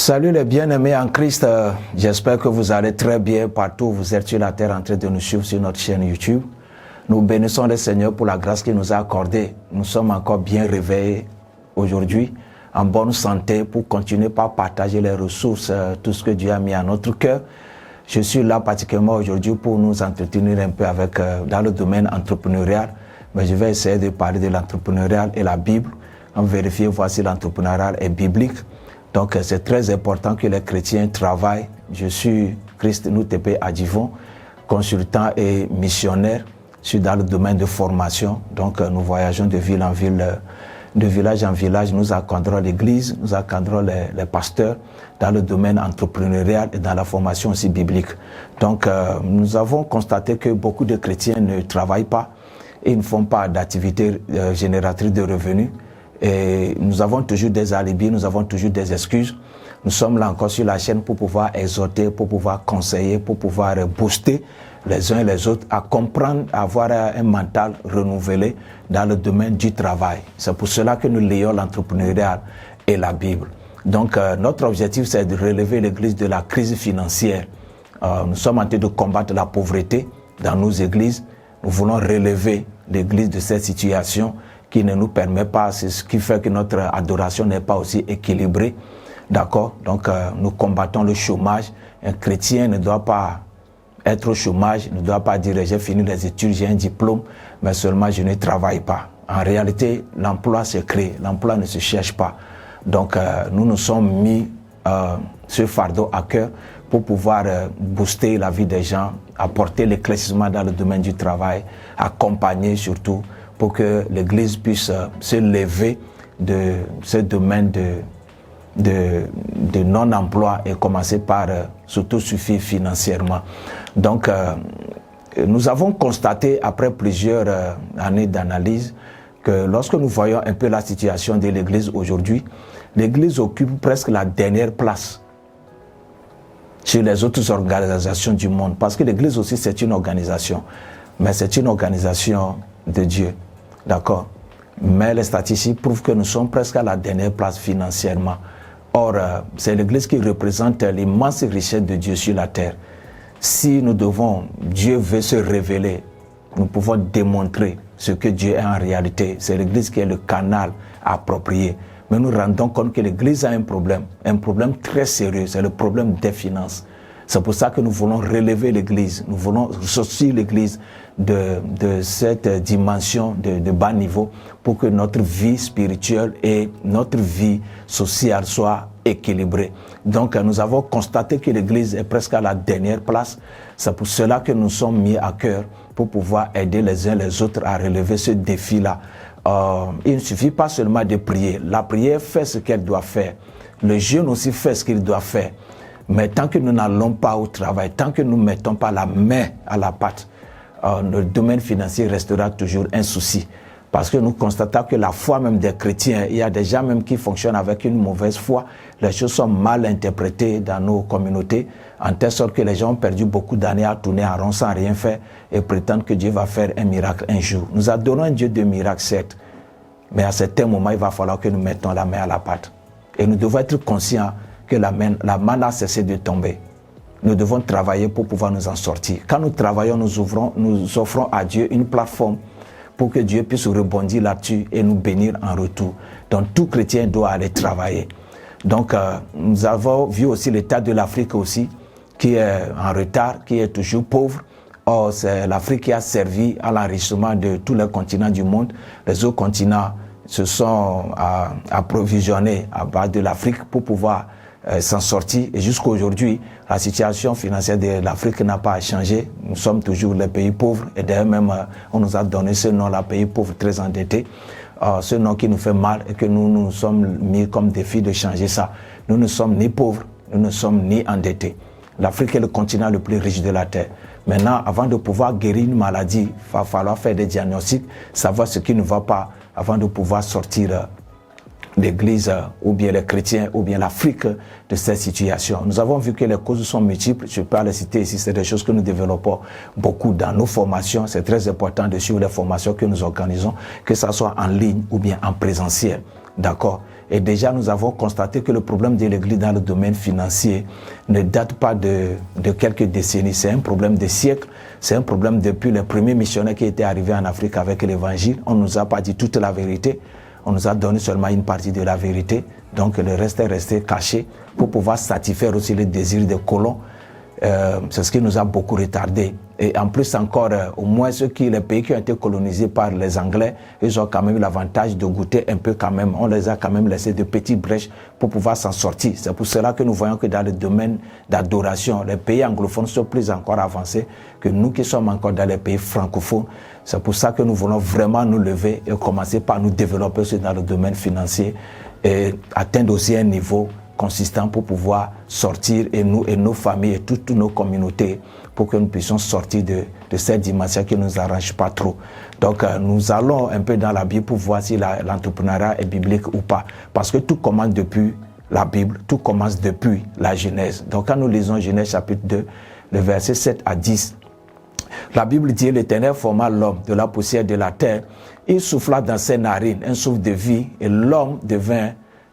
Salut les bien-aimés en Christ, j'espère que vous allez très bien partout où vous êtes sur la terre en train de nous suivre sur notre chaîne YouTube. Nous bénissons le Seigneur pour la grâce qu'il nous a accordée. Nous sommes encore bien réveillés aujourd'hui, en bonne santé, pour continuer par partager les ressources, tout ce que Dieu a mis à notre cœur. Je suis là particulièrement aujourd'hui pour nous entretenir un peu avec, dans le domaine entrepreneurial, mais je vais essayer de parler de l'entrepreneurial et la Bible. On vérifie voir si l'entrepreneurial est biblique. Donc c'est très important que les chrétiens travaillent. Je suis Christ Noutépé Adjivon, consultant et missionnaire. Je suis dans le domaine de formation. Donc nous voyageons de ville en ville, de village en village. Nous encadrons l'église, nous encadrons les pasteurs dans le domaine entrepreneurial et dans la formation aussi biblique. Donc nous avons constaté que beaucoup de chrétiens ne travaillent pas et ne font pas d'activités génératrices de revenus. Et nous avons toujours des alibis, nous avons toujours des excuses. Nous sommes là encore sur la chaîne pour pouvoir exhorter, pour pouvoir conseiller, pour pouvoir booster les uns et les autres à comprendre, à avoir un mental renouvelé dans le domaine du travail. C'est pour cela que nous lions l'entrepreneuriat et la Bible. Donc notre objectif, c'est de relever l'Église de la crise financière. Nous sommes en train de combattre la pauvreté dans nos églises. Nous voulons relever l'Église de cette situation qui ne nous permet pas, c'est ce qui fait que notre adoration n'est pas aussi équilibrée. D'accord? Donc nous combattons le chômage. Un chrétien ne doit pas être au chômage, ne doit pas dire j'ai fini les études, j'ai un diplôme, mais seulement je ne travaille pas. En réalité, l'emploi se crée, l'emploi ne se cherche pas. Donc nous nous sommes mis ce fardeau à cœur pour pouvoir booster la vie des gens, apporter l'éclaircissement dans le domaine du travail, accompagner surtout pour que l'Église puisse se lever de ce domaine de non-emploi et commencer par s'autosuffire financièrement. Donc, nous avons constaté, après plusieurs années d'analyse, que lorsque nous voyons un peu la situation de l'Église aujourd'hui, l'Église occupe presque la dernière place sur les autres organisations du monde. Parce que l'Église aussi, c'est une organisation, mais c'est une organisation de Dieu. D'accord? Mais les statistiques prouvent que nous sommes presque à la dernière place financièrement. Or, c'est l'Église qui représente l'immense richesse de Dieu sur la terre. Si nous devons, Dieu veut se révéler, nous pouvons démontrer ce que Dieu est en réalité. C'est l'Église qui est le canal approprié. Mais nous rendons compte que l'Église a un problème très sérieux, c'est le problème des finances. C'est pour ça que nous voulons relever l'Église, nous voulons sortir l'Église de cette dimension de bas niveau pour que notre vie spirituelle et notre vie sociale soient équilibrées. Donc nous avons constaté que l'Église est presque à la dernière place. C'est pour cela que nous sommes mis à cœur pour pouvoir aider les uns les autres à relever ce défi-là. Il ne suffit pas seulement de prier. La prière fait ce qu'elle doit faire. Le jeûne aussi fait ce qu'il doit faire. Mais tant que nous n'allons pas au travail, tant que nous ne mettons pas la main à la pâte, le domaine financier restera toujours un souci. Parce que nous constatons que la foi même des chrétiens, il y a des gens même qui fonctionnent avec une mauvaise foi. Les choses sont mal interprétées dans nos communautés, en telle sorte que les gens ont perdu beaucoup d'années à tourner en rond sans rien faire et prétendent que Dieu va faire un miracle un jour. Nous adorons un Dieu de miracles, certes, mais à certains moments, il va falloir que nous mettons la main à la pâte. Et nous devons être conscients que la manne a cessé de tomber. Nous devons travailler pour pouvoir nous en sortir. Quand nous travaillons, nous offrons à Dieu une plateforme pour que Dieu puisse rebondir là-dessus et nous bénir en retour. Donc tout chrétien doit aller travailler. Donc nous avons vu aussi l'état de l'Afrique aussi, qui est en retard, qui est toujours pauvre. Or, c'est l'Afrique qui a servi à l'enrichissement de tous les continents du monde. Les autres continents se sont approvisionnés à base de l'Afrique pour pouvoir s'en sortir. Et jusqu'à aujourd'hui, la situation financière de l'Afrique n'a pas changé. Nous sommes toujours les pays pauvres. Et d'ailleurs même, on nous a donné ce nom-là, pays pauvres très endettés. Ce nom qui nous fait mal et que nous nous sommes mis comme défi de changer ça. Nous ne sommes ni pauvres, nous ne sommes ni endettés. L'Afrique est le continent le plus riche de la Terre. Maintenant, avant de pouvoir guérir une maladie, il va falloir faire des diagnostics, savoir ce qui ne va pas, avant de pouvoir sortir l'Église ou bien les chrétiens ou bien l'Afrique de cette situation. Nous avons vu que les causes sont multiples. Je peux les citer ici. C'est des choses que nous développons beaucoup dans nos formations. C'est très important de suivre les formations que nous organisons, que ce soit en ligne ou bien en présentiel. D'accord? Et déjà, nous avons constaté que le problème de l'Église dans le domaine financier ne date pas de quelques décennies. C'est un problème de siècles. C'est un problème depuis les premiers missionnaires qui étaient arrivés en Afrique avec l'Évangile. On ne nous a pas dit toute la vérité. On nous a donné seulement une partie de la vérité. Donc le reste est resté caché pour pouvoir satisfaire aussi les désirs des colons. C'est ce qui nous a beaucoup retardé. Et en plus encore, au moins les pays qui ont été colonisés par les Anglais, ils ont quand même eu l'avantage de goûter un peu quand même. On les a quand même laissé de petites brèches pour pouvoir s'en sortir. C'est pour cela que nous voyons que dans le domaine d'adoration, les pays anglophones sont plus encore avancés que nous qui sommes encore dans les pays francophones. C'est pour ça que nous voulons vraiment nous lever et commencer par nous développer aussi dans le domaine financier et atteindre aussi un niveau consistant pour pouvoir sortir, et nous et nos familles et toutes nos communautés, pour que nous puissions sortir de cette dimension qui ne nous arrange pas trop. Donc nous allons un peu dans la Bible pour voir si l'entrepreneuriat est biblique ou pas. Parce que tout commence depuis la Bible, tout commence depuis la Genèse. Donc quand nous lisons Genèse chapitre 2, le verset 7 à 10, la Bible dit: l'Éternel forma l'homme de la poussière de la terre, il souffla dans ses narines un souffle de vie, et l'homme devint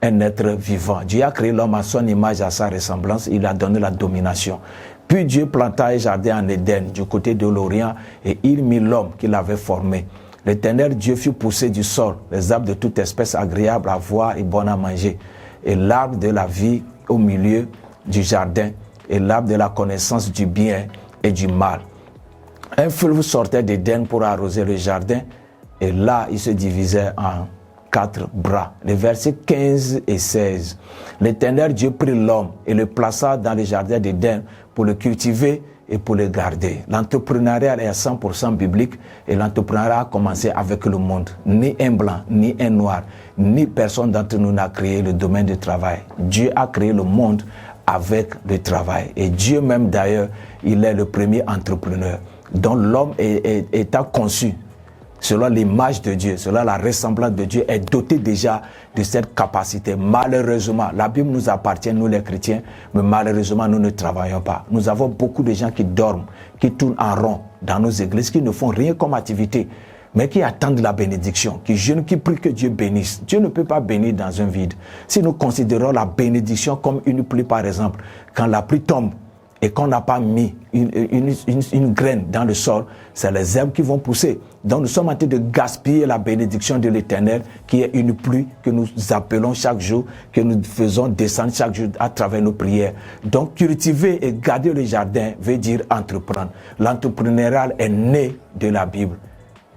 un être vivant. Dieu a créé l'homme à son image, à sa ressemblance, il a donné la domination. Puis Dieu planta un jardin en Éden, du côté de l'Orient, et il mit l'homme qu'il avait formé. L'Éternel Dieu fit pousser du sol les arbres de toute espèce agréables à voir et bonnes à manger, et l'arbre de la vie au milieu du jardin, et l'arbre de la connaissance du bien et du mal. Un fleuve sortait d'Éden pour arroser le jardin, et là il se divisait en 4 bras. Les versets 15 et 16. L'Éternel Dieu prit l'homme et le plaça dans le jardin d'Éden pour le cultiver et pour le garder. L'entrepreneuriat est à 100% biblique, et l'entrepreneuriat a commencé avec le monde. Ni un blanc, ni un noir, ni personne d'entre nous n'a créé le domaine du travail. Dieu a créé le monde avec le travail. Et Dieu même d'ailleurs, il est le premier entrepreneur. Donc l'homme étant conçu selon l'image de Dieu, selon la ressemblance de Dieu, est doté déjà de cette capacité. Malheureusement, la Bible nous appartient, nous les chrétiens, mais malheureusement, nous ne travaillons pas. Nous avons beaucoup de gens qui dorment, qui tournent en rond dans nos églises, qui ne font rien comme activité, mais qui attendent la bénédiction, qui jeûnent, qui prient que Dieu bénisse. Dieu ne peut pas bénir dans un vide. Si nous considérons la bénédiction comme une pluie, par exemple, quand la pluie tombe, et qu'on n'a pas mis une graine dans le sol, c'est les herbes qui vont pousser. Donc nous sommes en train de gaspiller la bénédiction de l'Éternel, qui est une pluie que nous appelons chaque jour, que nous faisons descendre chaque jour à travers nos prières. Donc cultiver et garder le jardin veut dire entreprendre. L'entrepreneuriat est né de la Bible,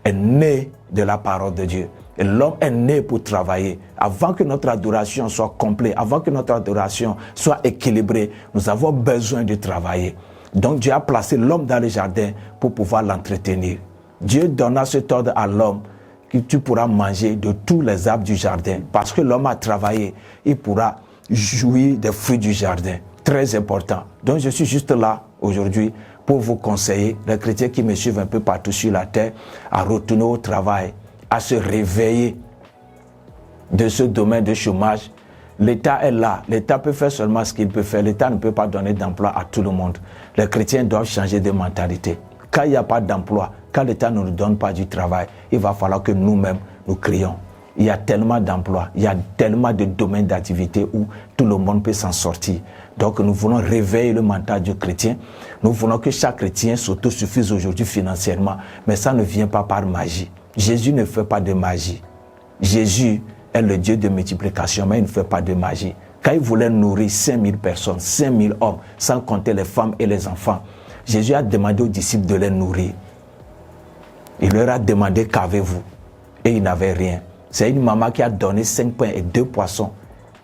est né de la parole de Dieu. Et l'homme est né pour travailler. Avant que notre adoration soit complète, avant que notre adoration soit équilibrée, nous avons besoin de travailler. Donc Dieu a placé l'homme dans le jardin pour pouvoir l'entretenir. Dieu donna cet ordre à l'homme que tu pourras manger de tous les arbres du jardin. Parce que l'homme a travaillé, il pourra jouir des fruits du jardin. Très important. Donc je suis juste là aujourd'hui pour vous conseiller, les chrétiens qui me suivent un peu partout sur la terre, à retourner au travail, à se réveiller de ce domaine de chômage. L'État est là. L'État peut faire seulement ce qu'il peut faire. L'État ne peut pas donner d'emploi à tout le monde. Les chrétiens doivent changer de mentalité. Quand il n'y a pas d'emploi, quand l'État ne nous donne pas du travail, il va falloir que nous-mêmes nous créons. Il y a tellement d'emplois, il y a tellement de domaines d'activité où tout le monde peut s'en sortir. Donc nous voulons réveiller le mental du chrétien. Nous voulons que chaque chrétien s'autosuffise aujourd'hui financièrement. Mais ça ne vient pas par magie. Jésus ne fait pas de magie. Jésus est le Dieu de multiplication, mais il ne fait pas de magie. Quand il voulait nourrir 5000 personnes, 5000 hommes, sans compter les femmes et les enfants, Jésus a demandé aux disciples de les nourrir. Il leur a demandé qu'avez-vous? Et ils n'avaient rien. C'est une maman qui a donné 5 pains et 2 poissons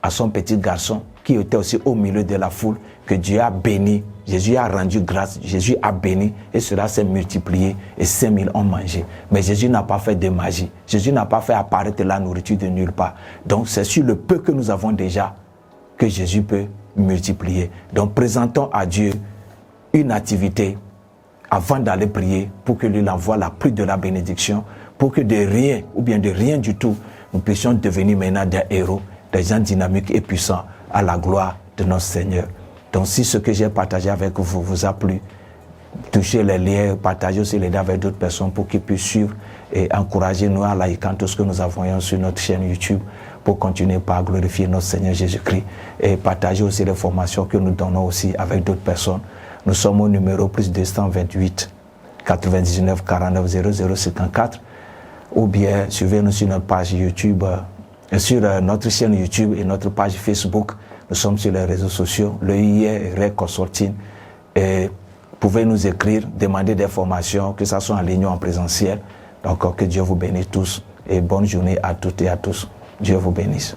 à son petit garçon, qui était aussi au milieu de la foule, que Dieu a béni. Jésus a rendu grâce, Jésus a béni, et cela s'est multiplié, et 5000 ont mangé. Mais Jésus n'a pas fait de magie. Jésus n'a pas fait apparaître la nourriture de nulle part. Donc c'est sur le peu que nous avons déjà que Jésus peut multiplier. Donc présentons à Dieu une activité avant d'aller prier, pour que lui envoie la pluie de la bénédiction, pour que de rien, ou bien de rien du tout, nous puissions devenir maintenant des héros, des gens dynamiques et puissants à la gloire de notre Seigneur. Donc si ce que j'ai partagé avec vous vous a plu, touchez les liens, partagez aussi les liens avec d'autres personnes pour qu'ils puissent suivre et encourager nous à liker tout ce que nous avons sur notre chaîne YouTube, pour continuer par glorifier notre Seigneur Jésus-Christ et partager aussi les formations que nous donnons aussi avec d'autres personnes. Nous sommes au numéro plus 228 99 49 00 54 ou bien suivez-nous sur notre page YouTube, sur notre chaîne YouTube et notre page Facebook. Nous sommes sur les réseaux sociaux, le IE Consulting. Et vous pouvez nous écrire, demander des formations, que ce soit en ligne ou en présentiel. Donc que Dieu vous bénisse tous et bonne journée à toutes et à tous. Dieu vous bénisse.